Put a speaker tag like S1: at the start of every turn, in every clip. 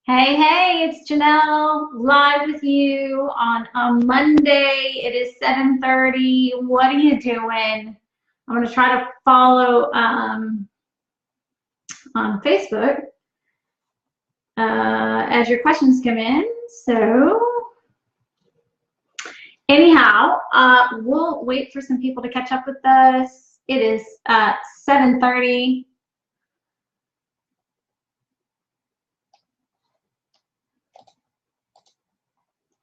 S1: Hey, hey, it's Janelle live with you on a Monday. It is 7:30. What are you doing? I'm going to try to follow on Facebook as your questions come in. So anyhow, we'll wait for some people to catch up with us. It is 7:30.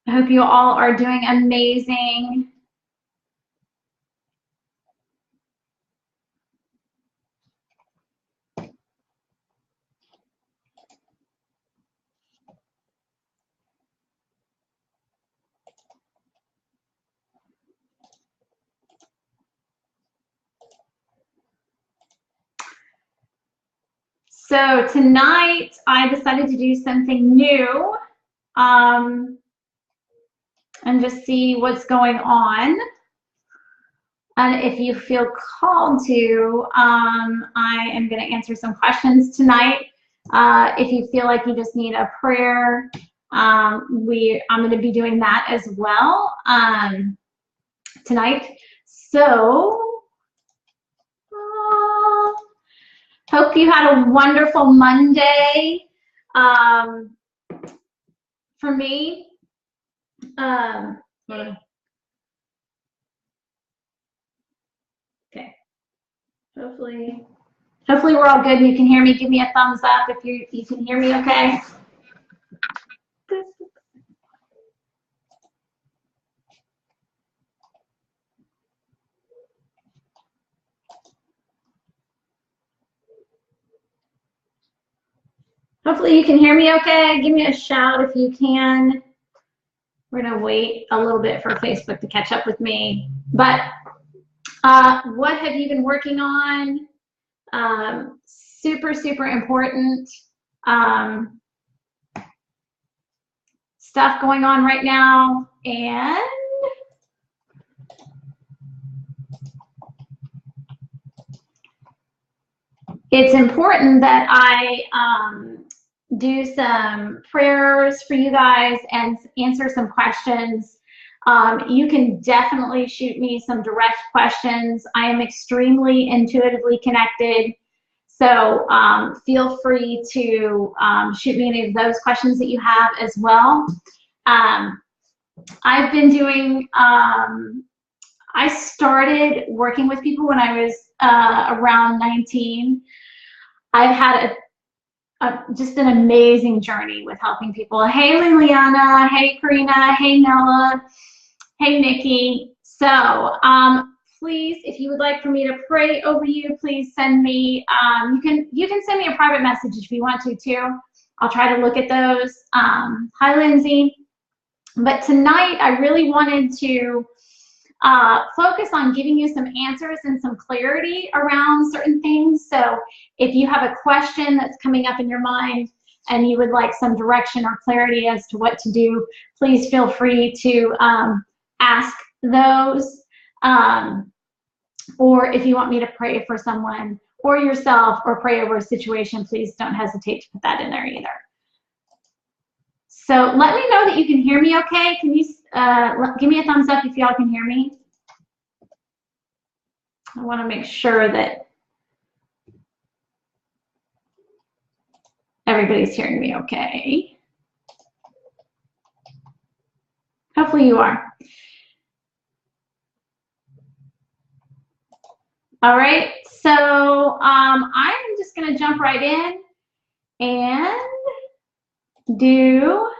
S1: I hope you all are doing amazing. So tonight I decided to do something new and just see what's going on. And if you feel called to, I am going to answer some questions tonight. If you feel like you just need a prayer, I'm going to be doing that as well tonight. So hope you had a wonderful Monday. For me, okay. Hopefully we're all good and you can hear me. Give me a thumbs up if you can hear me okay. Hopefully you can hear me okay. Give me a shout if you can. We're going to wait a little bit for Facebook to catch up with me. But what have you been working on? Super, super important stuff going on right now. And it's important that I do some prayers for you guys and answer some questions. You can definitely shoot me some direct questions. I am extremely intuitively connected. So feel free to shoot me any of those questions that you have as well. I've been doing, I started working with people when I was around 19. I've had just an amazing journey with helping people. Hey, Liliana. Hey, Karina. Hey, Nella. Hey, Nikki. So please, if you would like for me to pray over you, please send me, you can send me a private message if you want to too. I'll try to look at those. Hi, Lindsay. But tonight I really wanted to focus on giving you some answers and some clarity around certain things. So if you have a question that's coming up in your mind and you would like some direction or clarity as to what to do, please feel free to ask those. Or if you want me to pray for someone or yourself or pray over a situation, please don't hesitate to put that in there either. So let me know that you can hear me okay. Can you give me a thumbs up if y'all can hear me? I want to make sure that everybody's hearing me okay. Hopefully you are. All right, so I'm just going to jump right in and do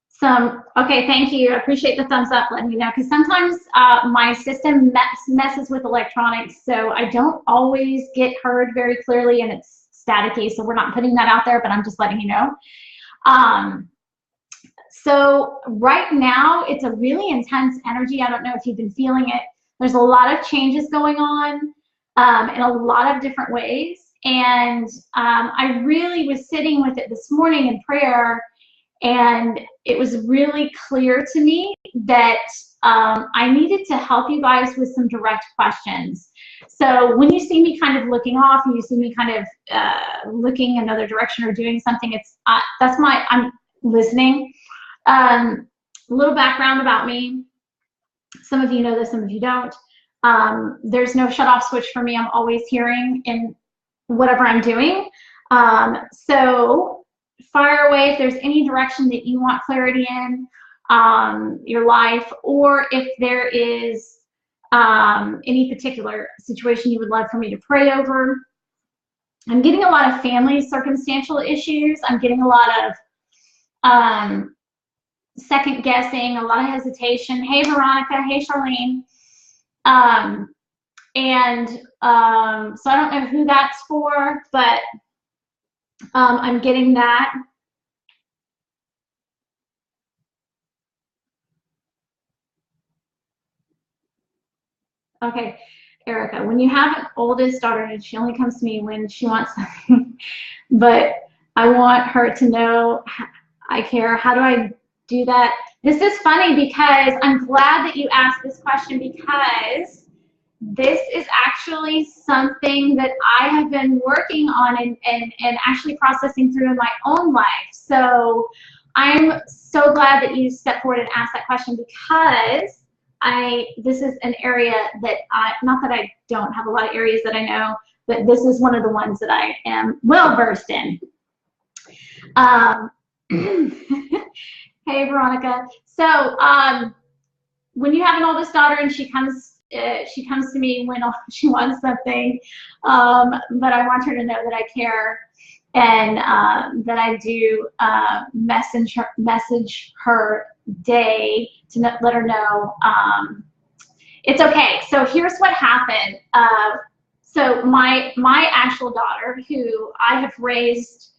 S1: some, okay, thank you. I appreciate the thumbs up, letting me know, because sometimes my system messes with electronics, so I don't always get heard very clearly and it's staticky, so we're not putting that out there, but I'm just letting you know. So right now, it's a really intense energy. I don't know if you've been feeling it. There's a lot of changes going on in a lot of different ways. And I really was sitting with it this morning in prayer, and it was really clear to me that I needed to help you guys with some direct questions. So when you see me kind of looking off and you see me kind of looking another direction or doing something, it's I'm listening. A little background about me. Some of you know this, some of you don't. There's no shut off switch for me. I'm always hearing in whatever I'm doing. So fire away if there's any direction that you want clarity in your life, or if there is any particular situation you would love for me to pray over. I'm getting a lot of family circumstantial issues. I'm getting a lot of second guessing, a lot of hesitation. Hey, Veronica. Hey, Charlene. So I don't know who that's for, but I'm getting that. Okay, Erica, when you have an oldest daughter and she only comes to me when she wants something, but I want her to know I care. How do I do that? This is funny because I'm glad that you asked this question, because this is actually something that I have been working on and actually processing through in my own life. So I'm so glad that you stepped forward and asked that question, because this is an area that not that I don't have a lot of areas that I know, but this is one of the ones that I am well versed in. Hey, Veronica. So when you have an oldest daughter and she comes to me when she wants something, but I want her to know that I care, and that I do message her day to let her know it's okay. So here's what happened. So my actual daughter, who I have raised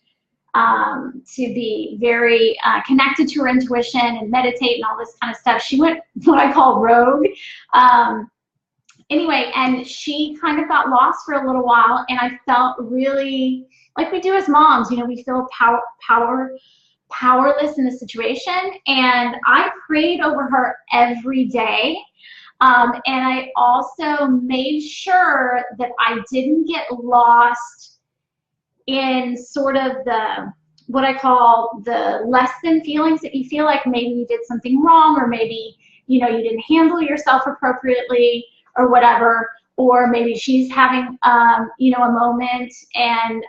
S1: to be very connected to her intuition and meditate and all this kind of stuff, she went what I call rogue. Anyway, and she kind of got lost for a little while, and I felt really like we do as moms, you know, we feel powerless in the situation. And I prayed over her every day. And I also made sure that I didn't get lost in sort of what I call the less than feelings, that you feel like maybe you did something wrong, or maybe, you know, you didn't handle yourself appropriately or whatever, or maybe she's having, you know, a moment, and,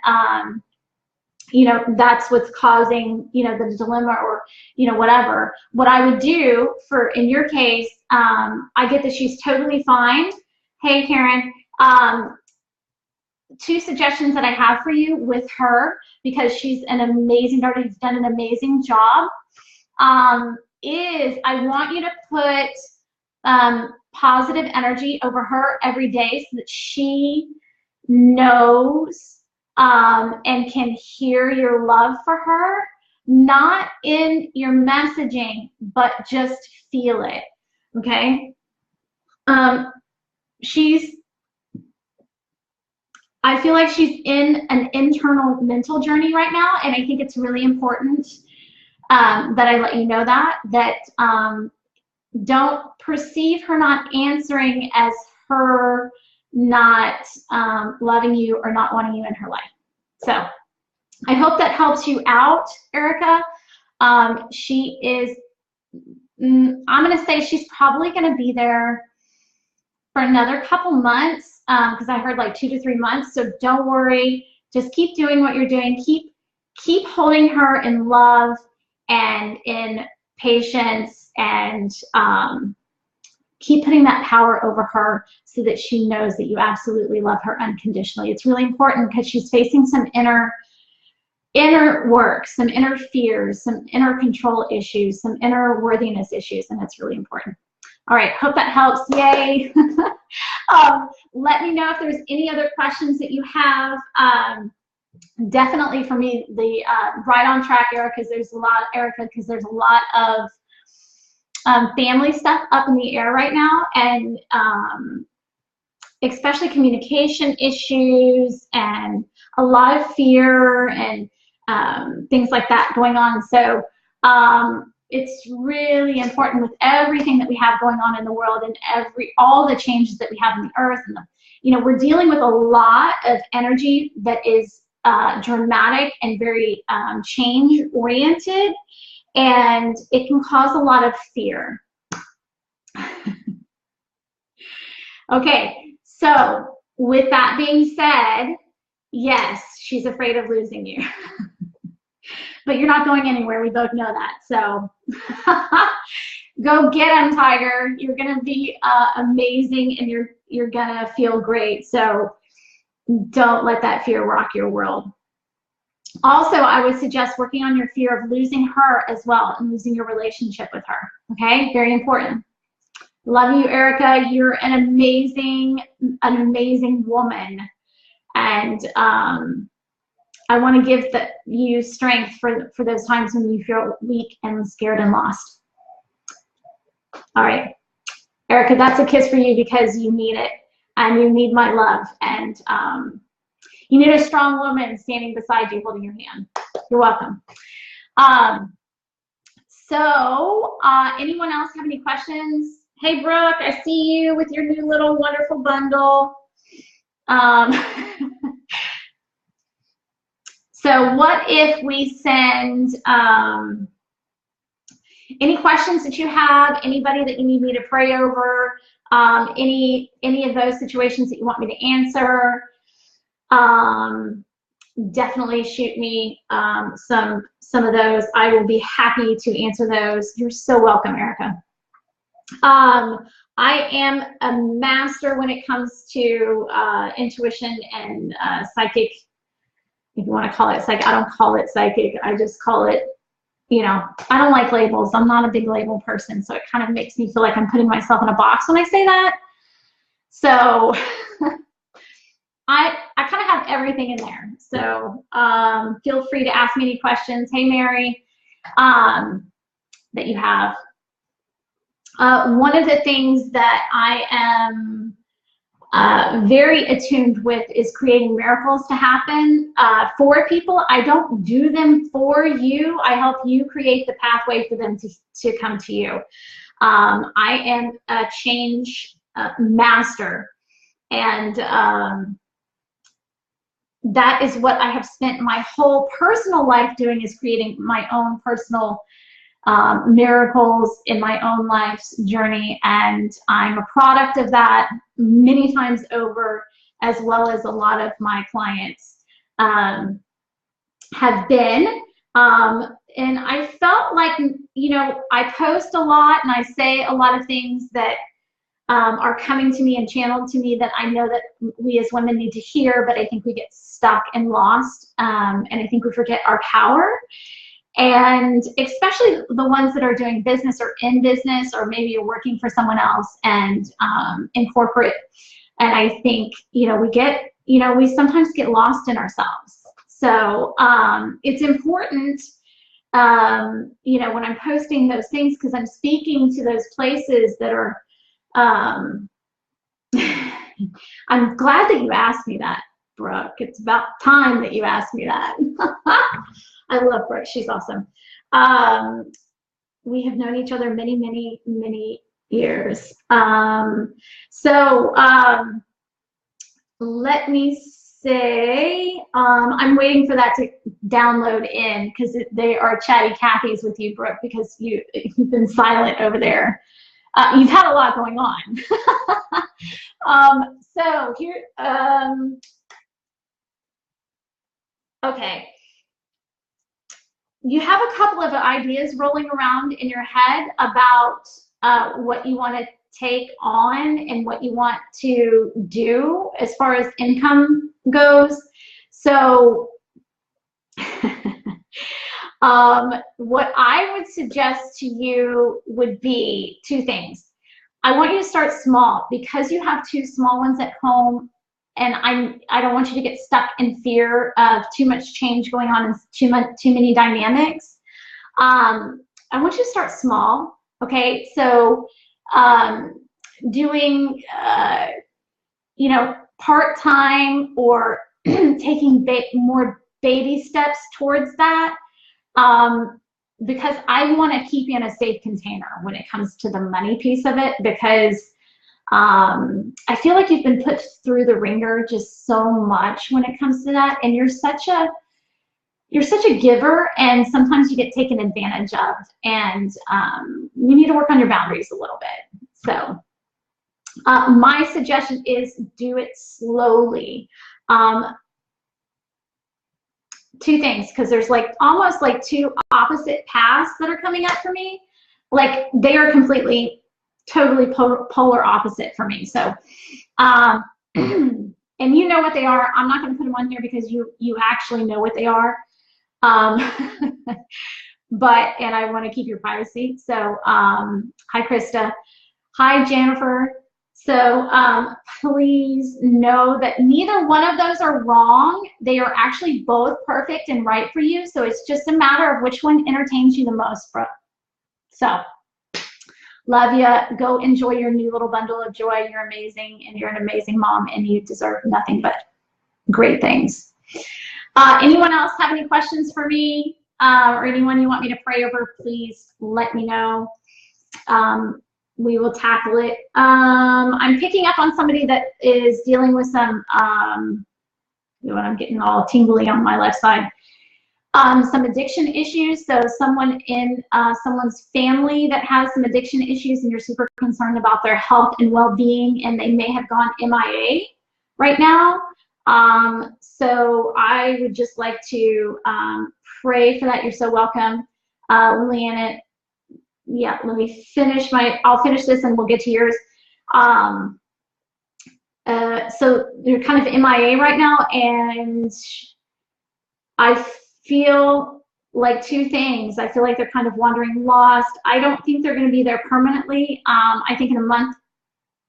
S1: you know, that's what's causing, you know, the dilemma, or, you know, whatever. What I would do in your case, I get that she's totally fine. Hey, Karen. Two suggestions that I have for you with her, because she's an amazing daughter, she's done an amazing job, is I want you to put positive energy over her every day, so that she knows and can hear your love for her, not in your messaging, but just feel it, okay? I feel like she's in an internal mental journey right now, and I think it's really important that I let you know that don't perceive her not answering as her not loving you or not wanting you in her life. So I hope that helps you out, Erica. She is, I'm going to say she's probably going to be there for another couple months, because I heard like 2 to 3 months. So don't worry. Just keep doing what you're doing. Keep holding her in love and in patience, and keep putting that power over her, so that she knows that you absolutely love her unconditionally. It's really important, because she's facing some inner work, some inner fears, some inner control issues, some inner worthiness issues, and it's really important. All right, hope that helps. Yay. Let me know if there's any other questions that you have. Definitely for me, the right on track, Erica, because there's a lot of family stuff up in the air right now, and especially communication issues and a lot of fear and things like that going on. So it's really important with everything that we have going on in the world, and all the changes that we have in the earth, and we're dealing with a lot of energy that is dramatic and very change oriented, and it can cause a lot of fear. Okay, so with that being said, yes, she's afraid of losing you. But you're not going anywhere. We both know that. So go get them, Tiger. You're gonna be amazing, and you're gonna feel great. So don't let that fear rock your world. Also, I would suggest working on your fear of losing her as well and losing your relationship with her. Okay, very important. Love you, Erica. You're an amazing woman, and I want to give you strength for those times when you feel weak and scared and lost. All right, Erica, that's a kiss for you because you need it, and you need my love, and you need a strong woman standing beside you holding your hand. You're welcome. So anyone else have any questions? Hey, Brooke, I see you with your new little wonderful bundle. So what if we send any questions that you have, anybody that you need me to pray over, any of those situations that you want me to answer, definitely shoot me some of those. I will be happy to answer those. You're so welcome, Erica. I am a master when it comes to intuition and psychic, if you want to call it psychic. I don't call it psychic. I just call it, I don't like labels. I'm not a big label person, so it kind of makes me feel like I'm putting myself in a box when I say that. So I kind of have everything in there. So feel free to ask me any questions. Hey, Mary, that you have. One of the things that I am very attuned with is creating miracles to happen for people. I don't do them for you. I help you create the pathway for them to come to you. I am a change master, and that is what I have spent my whole personal life doing, is creating my own personal miracles in my own life's journey, and I'm a product of that many times over, as well as a lot of my clients have been. And I felt like, I post a lot and I say a lot of things that are coming to me and channeled to me that I know that we as women need to hear, but I think we get stuck and lost, and I think we forget our power. And especially the ones that are doing business or in business, or maybe you're working for someone else and in corporate. And I think, we sometimes get lost in ourselves. So it's important, when I'm posting those things, because I'm speaking to those places that are, I'm glad that you asked me that, Brooke. It's about time that you asked me that. I love Brooke. She's awesome. We have known each other many, many, many years. Let me say, I'm waiting for that to download in, because they are chatty Cathy's with you, Brooke, because you've been silent over there. You've had a lot going on. So here, okay. You have a couple of ideas rolling around in your head about what you want to take on and what you want to do as far as income goes. So what I would suggest to you would be two things. I want you to start small, because you have two small ones at home, and I don't want you to get stuck in fear of too much change going on and too many dynamics. I want you to start small, okay? So doing, part-time, or taking more baby steps towards that, because I want to keep you in a safe container when it comes to the money piece of it, because I feel like you've been put through the ringer just so much when it comes to that, and you're such a giver, and sometimes you get taken advantage of, and you need to work on your boundaries a little bit. So my suggestion is do it slowly. Two things, because there's like almost like two opposite paths that are coming up for me. Like they are completely, totally polar opposite for me. So, and you know what they are. I'm not going to put them on here because you actually know what they are. But, and I want to keep your privacy. So, hi, Krista. Hi, Jennifer. So please know that neither one of those are wrong. They are actually both perfect and right for you. So it's just a matter of which one entertains you the most, bro. So love you. Go enjoy your new little bundle of joy. You're amazing, and you're an amazing mom, and you deserve nothing but great things. Anyone else have any questions for me, or anyone you want me to pray over? Please let me know. We will tackle it. I'm picking up on somebody that is dealing with some, I'm getting all tingly on my left side, some addiction issues. So someone in someone's family that has some addiction issues, and you're super concerned about their health and well-being, and they may have gone MIA right now. So I would just like to pray for that. You're so welcome. Leanna, yeah, let me finish I'll finish this and we'll get to yours. So you're kind of MIA right now, and I feel like two things. I feel like they're kind of wandering lost. I don't think they're going to be there permanently. I think in a month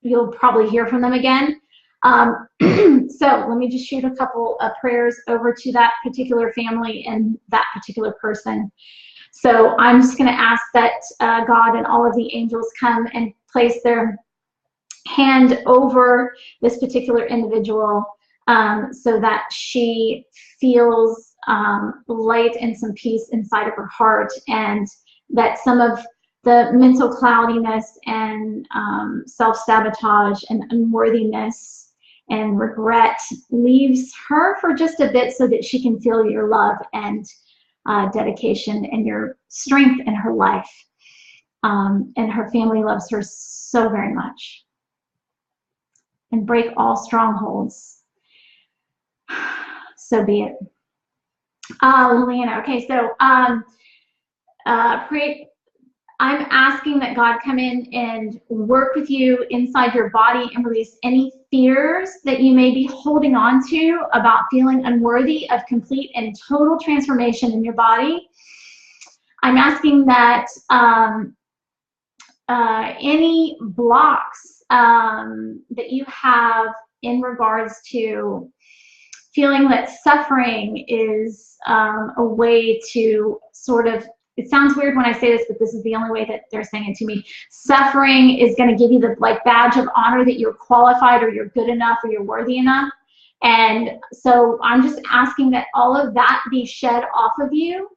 S1: you'll probably hear from them again. So let me just shoot a couple of prayers over to that particular family and that particular person. So I'm just going to ask that God and all of the angels come and place their hand over this particular individual, so that she feels light and some peace inside of her heart, and that some of the mental cloudiness and self-sabotage and unworthiness and regret leaves her for just a bit, so that she can feel your love and dedication and your strength in her life. And her family loves her so very much. And break all strongholds. So be it. Liliana, okay, so I'm asking that God come in and work with you inside your body and release any fears that you may be holding on to about feeling unworthy of complete and total transformation in your body. I'm asking that any blocks that you have in regards to feeling that suffering is a way to sort of, it sounds weird when I say this, but this is the only way that they're saying it to me. Suffering is going to give you the badge of honor that you're qualified, or you're good enough, or you're worthy enough. And so I'm just asking that all of that be shed off of you,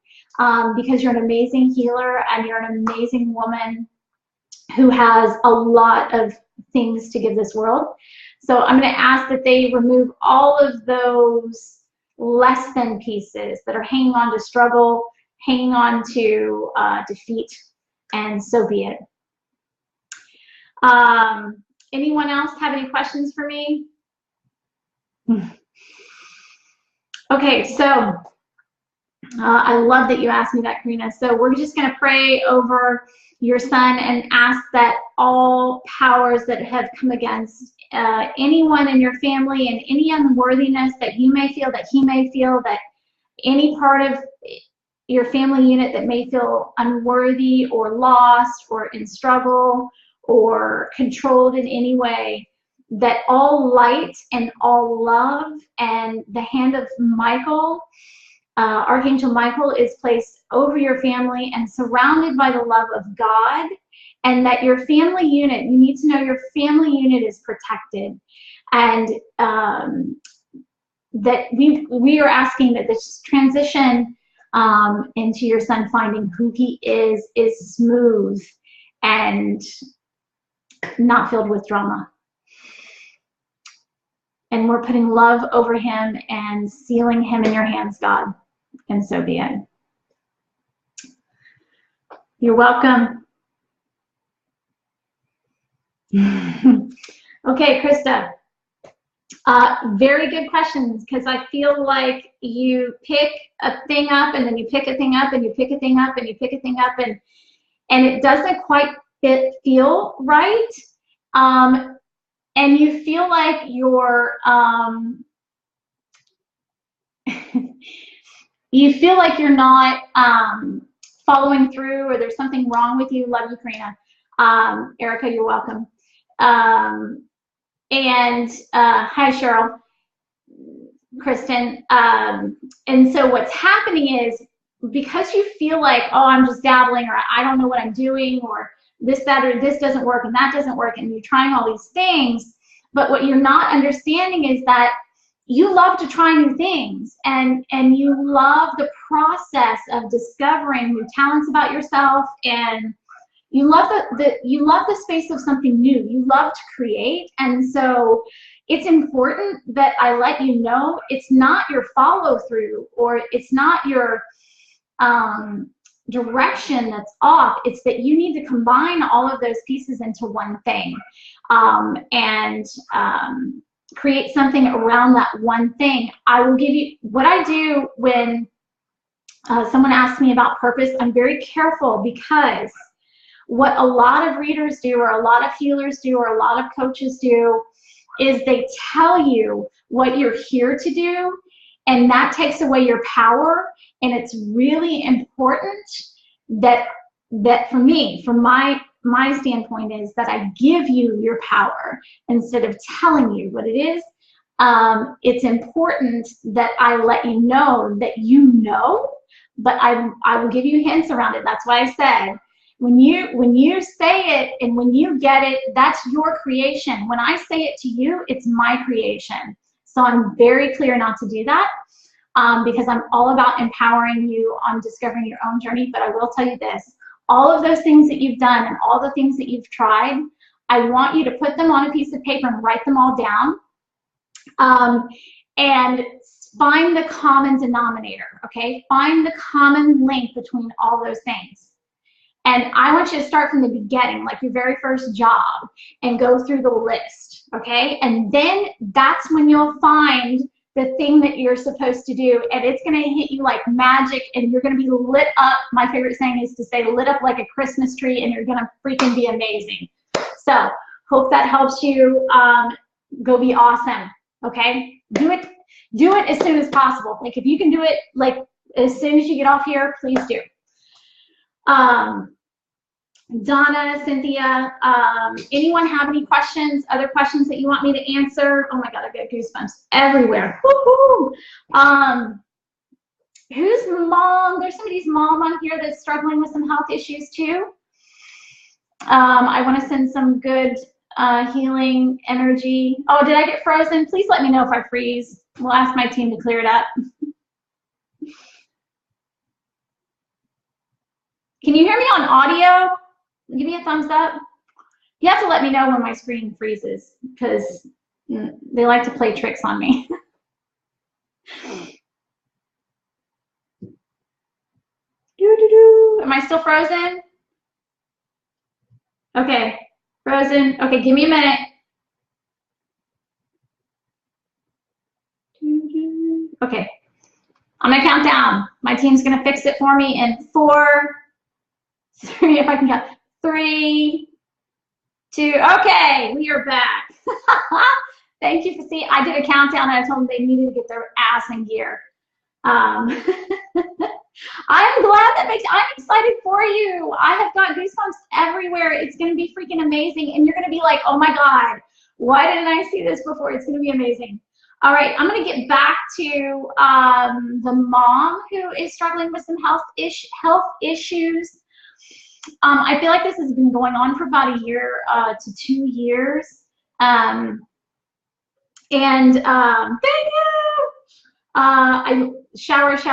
S1: because you're an amazing healer, and you're an amazing woman who has a lot of things to give this world. So I'm going to ask that they remove all of those less than pieces that are hanging on to struggle, hanging on to defeat, and so be it. Anyone else have any questions for me? Okay, so I love that you asked me that, Karina. So we're just going to pray over your son and ask that all powers that have come against anyone in your family, and any unworthiness that you may feel, that he may feel, that any part of your family unit that may feel unworthy or lost or in struggle or controlled in any way, that all light and all love and the hand of Michael, Archangel Michael, is placed over your family and surrounded by the love of God, and that your family unit, you need to know your family unit is protected, and that we are asking that this transition into your son finding who he is smooth and not filled with drama. And we're putting love over him and sealing him in your hands, God. And so be it. You're welcome. Okay, Krista. Very good questions, because I feel like you pick a thing up and then you pick a thing up and you pick a thing up and you pick a thing up, and it doesn't quite feel right. And you feel like you're you feel like you're not following through, or there's something wrong with you. Love you, Karina. Erica, you're welcome. And hi, Cheryl, Kristen. And so what's happening is, because you feel like, oh, I'm just dabbling, or I don't know what I'm doing, or this, that, or this doesn't work, and that doesn't work, and you're trying all these things, but what you're not understanding is that you love to try new things, and you love the process of discovering new talents about yourself, and you love the space of something new. You love to create, and so it's important that I let you know it's not your follow through, or it's not your direction that's off. It's that you need to combine all of those pieces into one thing, and create something around that one thing. I will give you what I do when someone asks me about purpose. I'm very careful, because what a lot of readers do, or a lot of healers do, or a lot of coaches do, is they tell you what you're here to do, and that takes away your power. And it's really important that for me, from my standpoint, is that I give you your power instead of telling you what it is. It's important that I let you know that you know, but I will give you hints around it. That's why I said, when you say it and when you get it, that's your creation. When I say it to you, it's my creation. So I'm very clear not to do that, because I'm all about empowering you on discovering your own journey. But I will tell you this, all of those things that you've done and all the things that you've tried, I want you to put them on a piece of paper and write them all down, and find the common denominator, okay? Find the common link between all those things. And I want you to start from the beginning, like your very first job, and go through the list, okay? And then that's when you'll find the thing that you're supposed to do, and it's going to hit you like magic, and you're going to be lit up. My favorite saying is to say lit up like a Christmas tree, and you're going to freaking be amazing. So hope that helps you go be awesome, okay? Do it as soon as possible. Like, if you can do it like as soon as you get off here, please do. Donna, Cynthia, anyone have any questions, other questions that you want me to answer? Oh my God, I've got goosebumps everywhere. Woo-hoo! Who's mom? There's somebody's mom on here that's struggling with some health issues too. I want to send some good healing energy. Oh, did I get frozen? Please let me know if I freeze. We'll ask my team to clear it up. Can you hear me on audio? Give me a thumbs up. You have to let me know when my screen freezes, because they like to play tricks on me. Am I still frozen? Okay, frozen. Okay, give me a minute. Okay, I'm gonna count down. My team's gonna fix it for me in 4, 3, if I can count. 3, 2, okay, we are back. Thank you for seeing. I did a countdown and I told them they needed to get their ass in gear. I'm glad that makes, I'm excited for you. I have got goosebumps everywhere. It's going to be freaking amazing. And you're going to be like, oh my God, why didn't I see this before? It's going to be amazing. All right, I'm going to get back to the mom who is struggling with some health issues. I feel like this has been going on for about a year to 2 years. Thank you. Showers.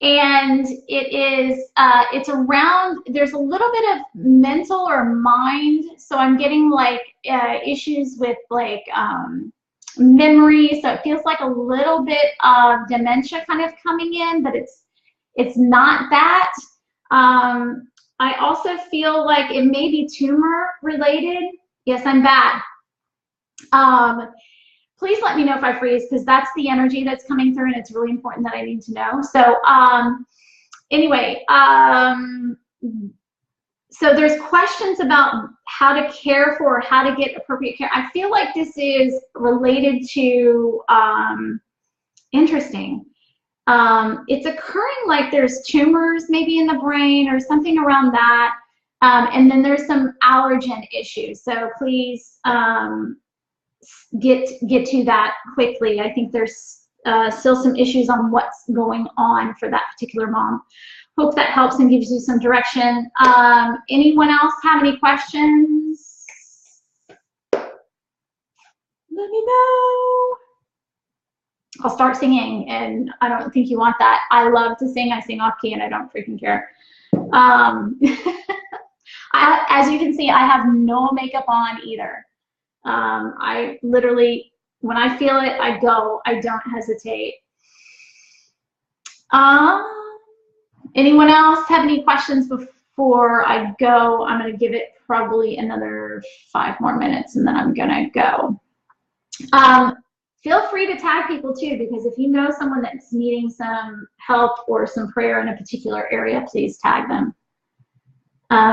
S1: And it's around, there's a little bit of mental or mind. So I'm getting like issues with like memory. So it feels like a little bit of dementia kind of coming in, but it's not that. I also feel like it may be tumor related. Yes, I'm bad. Please let me know if I freeze, because that's the energy that's coming through, and it's really important that I need to know. So anyway, so there's questions about how to care for, how to get appropriate care. I feel like this is related to, interesting. It's occurring like there's tumors maybe in the brain or something around that. And then there's some allergen issues. So please get to that quickly. I think there's still some issues on what's going on for that particular mom. Hope that helps and gives you some direction. Anyone else have any questions? Let me know. I'll start singing, and I don't think you want that. I love to sing. I sing off key, and I don't freaking care. As you can see, I have no makeup on either. I literally, when I feel it, I go. I don't hesitate. Anyone else have any questions before I go? I'm going to give it probably another 5 more minutes, and then I'm going to go. Feel free to tag people too, because if you know someone that's needing some help or some prayer in a particular area, please tag them.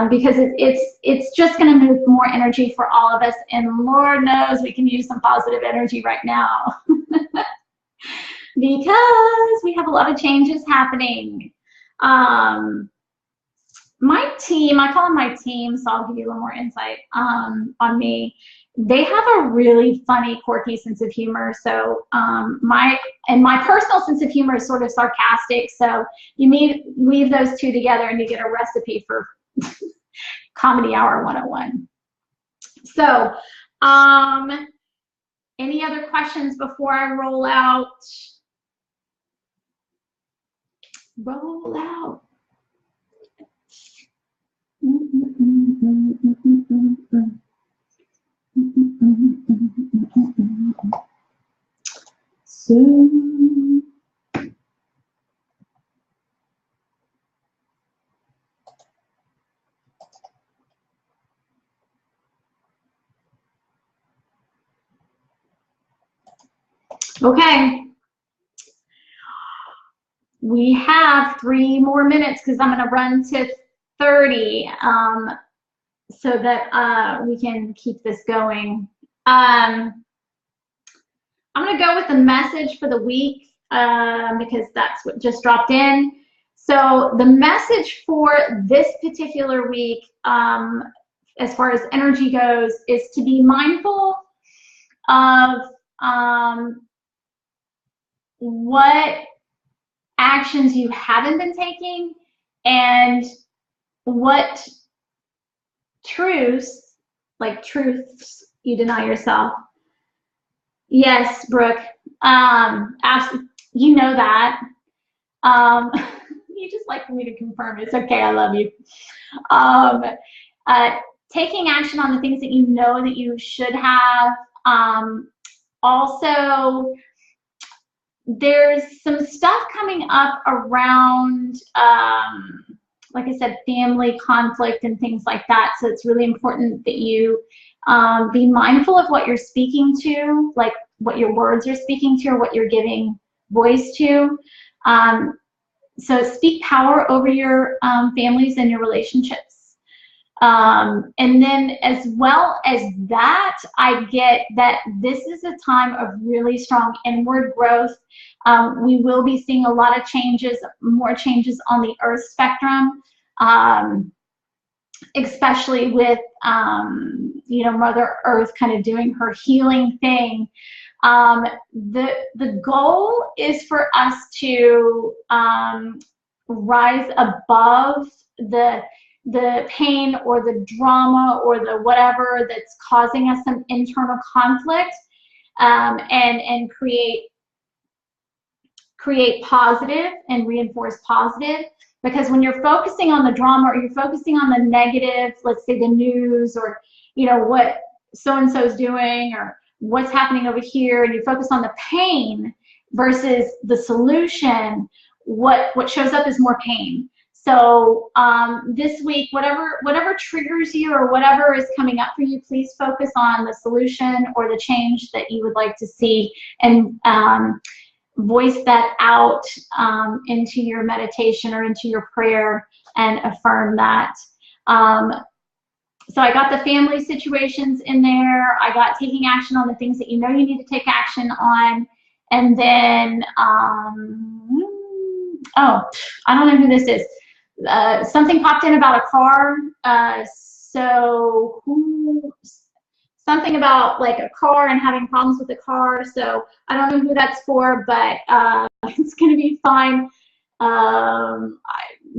S1: Because it's just going to move more energy for all of us, and Lord knows we can use some positive energy right now because we have a lot of changes happening. My team, I call them my team, so I'll give you a little more insight on me. They have a really funny, quirky sense of humor. So my personal sense of humor is sort of sarcastic. So you weave those two together and you get a recipe for Comedy Hour 101. So any other questions before I roll out? Roll out. Soon. Okay. We have 3 more minutes because I'm going to run to 30 so that we can keep this going. I'm going to go with the message for the week because that's what just dropped in. So the message for this particular week, as far as energy goes, is to be mindful of what actions you haven't been taking and what truths, like truths, you deny yourself. Yes, Brooke. Absolutely. You know that. You just like for me to confirm. It's okay. I love you. Taking action on the things that you know that you should have. Also, there's some stuff coming up around, like I said, family conflict and things like that. So it's really important that you be mindful of what you're speaking to, like what your words are speaking to or what you're giving voice to. So speak power over your families and your relationships. And then as well as that, I get that this is a time of really strong inward growth. We will be seeing a lot of changes, more changes on the Earth spectrum, especially with, you know, Mother Earth kind of doing her healing thing. The goal is for us to rise above the pain or the drama or the whatever that's causing us some internal conflict, and create positive and reinforce positive. Because when you're focusing on the drama, or you're focusing on the negative, let's say the news, or what so-and-so's doing, or what's happening over here, and you focus on the pain versus the solution, what shows up is more pain. So this week, whatever triggers you, or whatever is coming up for you, please focus on the solution or the change that you would like to see, and voice that out into your meditation or into your prayer, and affirm that. So I got the family situations in there. I got taking action on the things that you know you need to take action on. And then, oh, I don't know who this is. Something popped in about a car. Something about like a car and having problems with the car. So I don't know who that's for, but it's going to be fine. I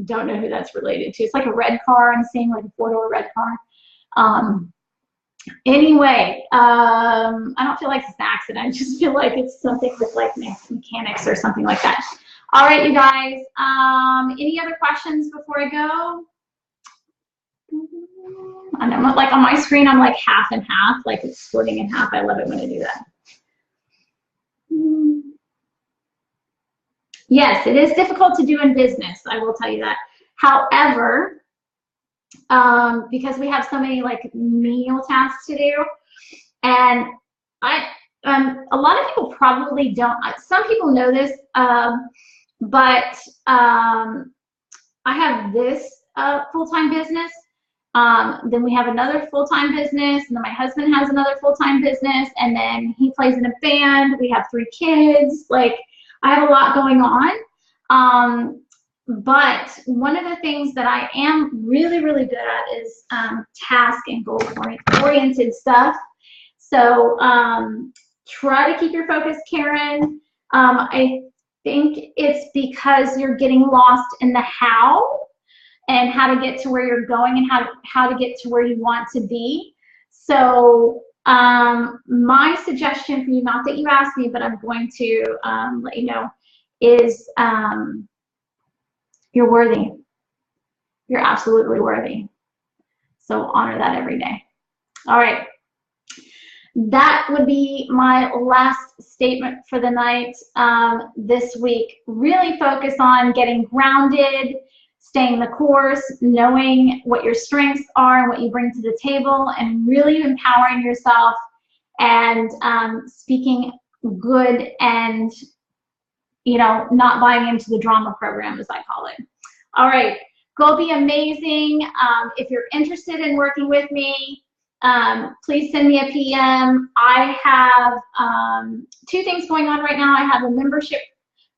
S1: don't know who that's related to. It's like a red car. I'm seeing like a 4-door red car. Anyway, I don't feel like it's an accident. I just feel like it's something with like mechanics or something like that. All right, you guys. Any other questions before I go? And I'm like on my screen, I'm like half and half, like it's splitting in half. I love it when I do that. Yes, it is difficult to do in business. I will tell you that. However, because we have so many like menial tasks to do, and a lot of people probably don't. Some people know this, but I have this full-time business. Then we have another full-time business, and then my husband has another full-time business, and then he plays in a band. We have 3 kids. Like, I have a lot going on. But one of the things that I am really, really good at is task and goal-oriented stuff. So try to keep your focus, Karen. I think it's because you're getting lost in the how, and how to get to where you're going, and how to get to where you want to be. So my suggestion for you, not that you asked me, but I'm going to let you know, is you're worthy. You're absolutely worthy. So honor that every day. All right. That would be my last statement for the night this week. Really focus on getting grounded, staying the course, knowing what your strengths are and what you bring to the table, and really empowering yourself, and speaking good, and not buying into the drama program, as I call it. All right, go be amazing. If you're interested in working with me, please send me a PM. I have 2 things going on right now. I have a membership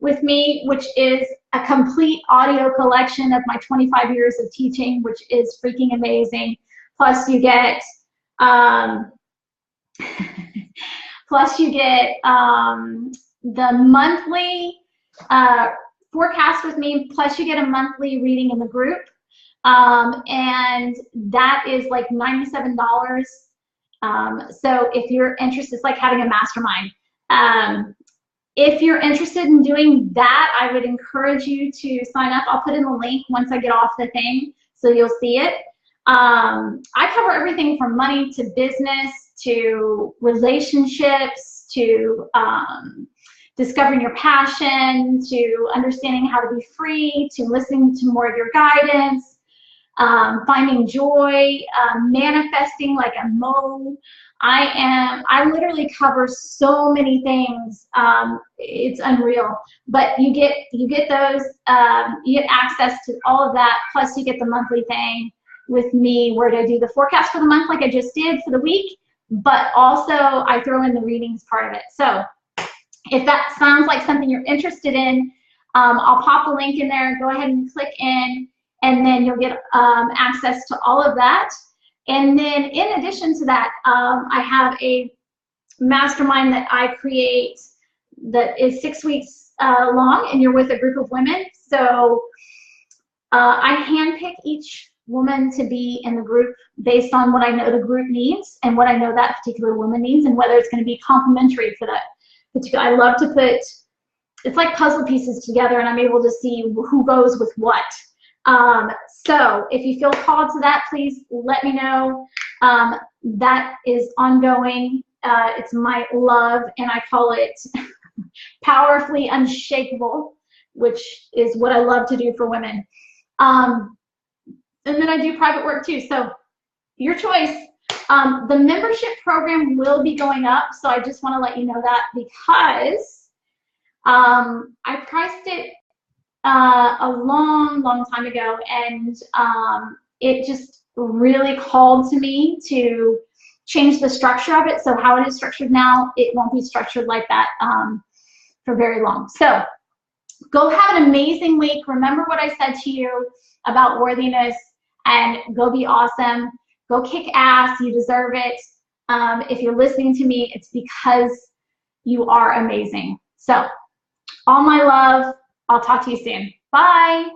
S1: with me, which is a complete audio collection of my 25 years of teaching, which is freaking amazing. Plus you get the monthly forecast with me, plus you get a monthly reading in the group. And that is like $97. So if you're interested, it's like having a mastermind. If you're interested in doing that, I would encourage you to sign up. I'll put in the link once I get off the thing, so you'll see it. I cover everything from money to business to relationships to discovering your passion to understanding how to be free to listening to more of your guidance, finding joy, manifesting like a Mo. I literally cover so many things. It's unreal. But you get those, you get access to all of that, plus you get the monthly thing with me where I do the forecast for the month like I just did for the week, but also I throw in the readings part of it. So if that sounds like something you're interested in, I'll pop the link in there. Go ahead and click in, and then you'll get access to all of that. And then in addition to that, I have a mastermind that I create that is 6 weeks long, and you're with a group of women. So I handpick each woman to be in the group based on what I know the group needs and what I know that particular woman needs, and whether it's going to be complementary for that particular. I love to put it's like puzzle pieces together, and I'm able to see who goes with what. So if you feel called to that, please let me know. That is ongoing. It's my love, and I call it powerfully unshakable, which is what I love to do for women. And then I do private work too. So your choice. The membership program will be going up, so I just want to let you know that, because I priced it a long time ago, and it just really called to me to change the structure of it. So how it is structured now, it won't be structured like that for very long. So go have an amazing week. Remember what I said to you about worthiness, and go be awesome. Go kick ass. You deserve it. If you're listening to me, it's because you are amazing. So all my love. I'll talk to you soon. Bye.